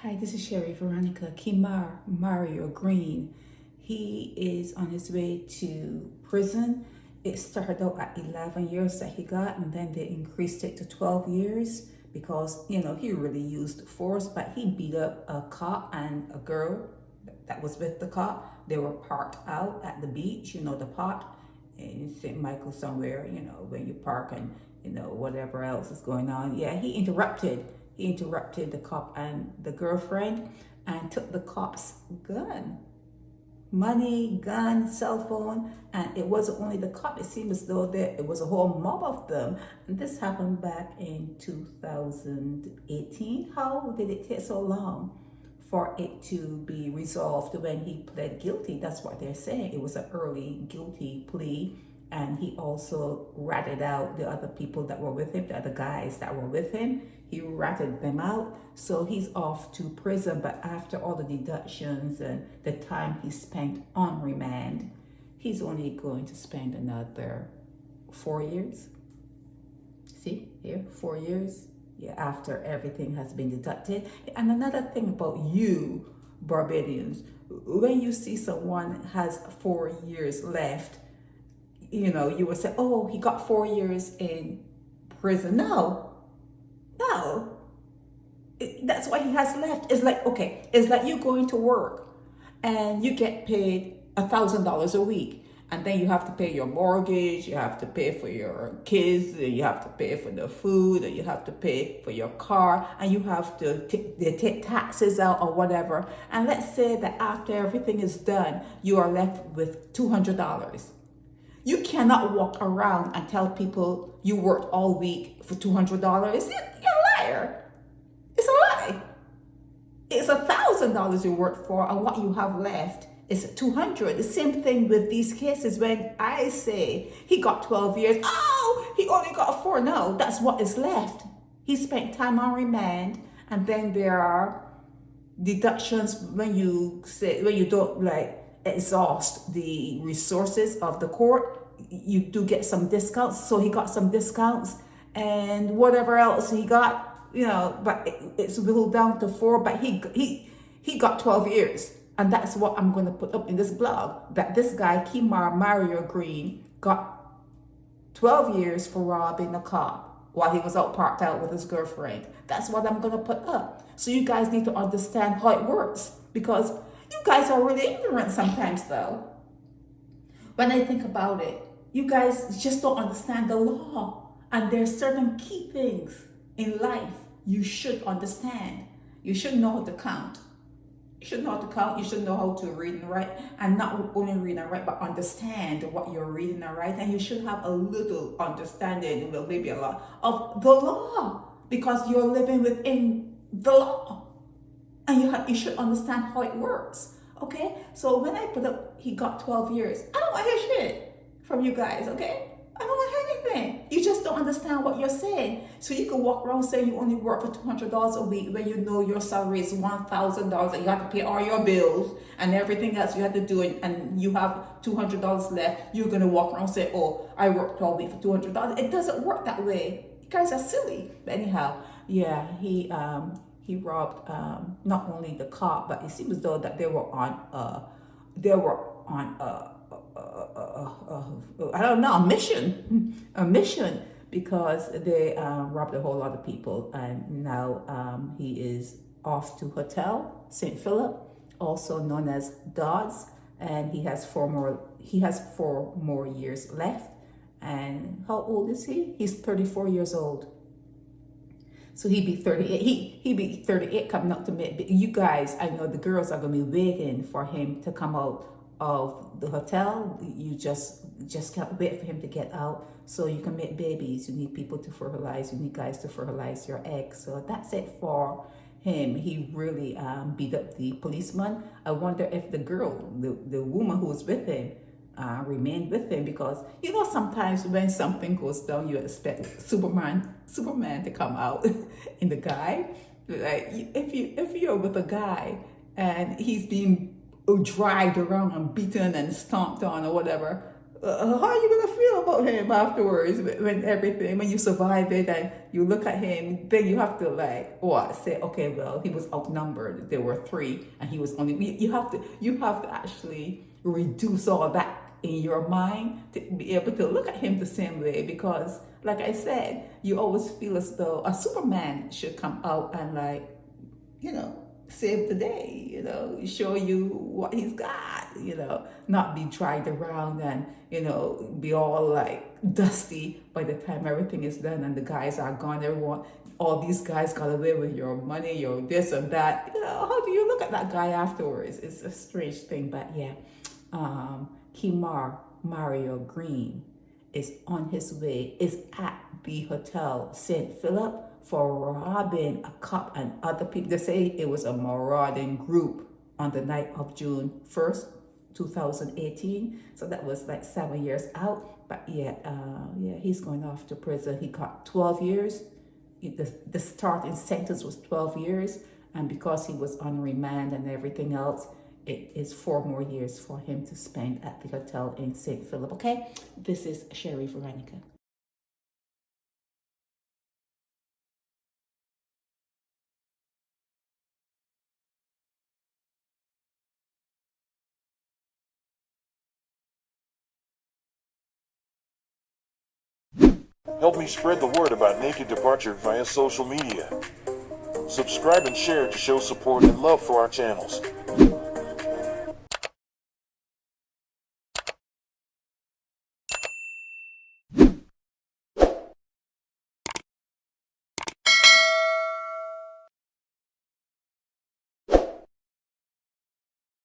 Hi, this is Sherry Veronica. Kemar Mario Greene. He is on his way to prison. It started out at 11 years that he got, and then they increased it to 12 years because, he really used force, but he beat up a cop and a girl that was with the cop. They were parked out at the beach, the pot in St. Michael somewhere, when you park and, whatever else is going on. Yeah, he interrupted the cop and the girlfriend and took the cop's gun, money, gun, cell phone. And it wasn't only the cop, it seemed as though it was a whole mob of them. And this happened back in 2018. How did it take so long for it to be resolved when he pled guilty? That's what they're saying. It was an early guilty plea. And he also ratted out the other people that were with him, the other guys that were with him. He ratted them out. So he's off to prison. But after all the deductions and the time he spent on remand, he's only going to spend another 4 years. See here, 4 years. Yeah, after everything has been deducted. And another thing about you, Barbadians, when you see someone has 4 years left, you would say, oh, he got 4 years in prison. No. That's what he has left. It's like, okay, it's like you going to work and you get paid $1,000 a week. And then you have to pay your mortgage, you have to pay for your kids, you have to pay for the food, and you have to pay for your car, and you have to they take taxes out or whatever. And let's say that after everything is done, you are left with $200. You cannot walk around and tell people you worked all week for $200. You're a liar. It's a lie. It's $1,000 you worked for, and what you have left is $200. The same thing with these cases. When I say he got 12 years, oh, he only got 4. No, that's what is left. He spent time on remand, and then there are deductions when you don't exhaust the resources of the court. You do get some discounts. So he got some discounts, and whatever else he got, but it's whittled down to 4. But he got 12 years. And that's what I'm going to put up in this blog, that this guy, Kemar Mario Greene, got 12 years for robbing a cop while he was out parked out with his girlfriend. That's what I'm going to put up. So you guys need to understand how it works, because you guys are really ignorant sometimes, though. When I think about it, you guys just don't understand the law. And there's certain key things in life you should understand. You should know how to count. You should know how to count. You should know how to read and write, and not only read and write, but understand what you're reading and writing. And you should have a little understanding, well, maybe a lot, of the law, because you're living within the law, and you should understand how it works. Okay, so when I put up, he got 12 years. I don't want to hear shit from you guys. Okay, I don't want to hear anything. You just don't understand what you're saying. So you can walk around saying you only work for $200 a week when you know your salary is $1,000 and you have to pay all your bills and everything else you have to do, and you have $200 left. You're going to walk around and say, oh, I worked 12 weeks for $200. It doesn't work that way. You guys are silly. But anyhow, yeah, he robbed not only the cop, but it seems as though that they were on I don't know, a mission, because they robbed a whole lot of people. And now he is off to Hotel St. Philip, also known as Dodds, and he has 4 more years left. And how old is he? He's 34 years old. So he'd be 38. He'd be 38 coming up to mid. You guys, I know the girls are gonna be waiting for him to come out of the hotel. You just can't wait for him to get out so you can make babies. You need people to fertilize. You need guys to fertilize your eggs. So that's it for him. He really beat up the policeman. I wonder if the girl, the woman who was with him, remained with him, because sometimes when something goes down, you expect Superman to come out in the guy. Like if you're with a guy and he's being dragged around and beaten and stomped on or whatever, how are you gonna feel about him afterwards when you survive it and you look at him? Then you have to like what say? Okay, well he was outnumbered. There were three, and he was only. You have to actually reduce all that in your mind to be able to look at him the same way, because like I said, you always feel as though a Superman should come out and like, save the day, show you what he's got, not be dragged around and, be all like dusty by the time everything is done and the guys are gone. All these guys got away with your money, your this and that. How do you look at that guy afterwards? It's a strange thing, but yeah. Kemar Mario Greene is on his way, is at the Hotel St. Philip for robbing a cop and other people. They say it was a marauding group on the night of June 1st, 2018. So that was like 7 years out. But yeah, he's going off to prison. He got 12 years. The starting sentence was 12 years. And because he was on remand and everything else, it is 4 more years for him to spend at the hotel in St. Philip. Okay, this is Sherry Veronica. Help me spread the word about Naked Departure via social media. Subscribe and share to show support and love for our channels.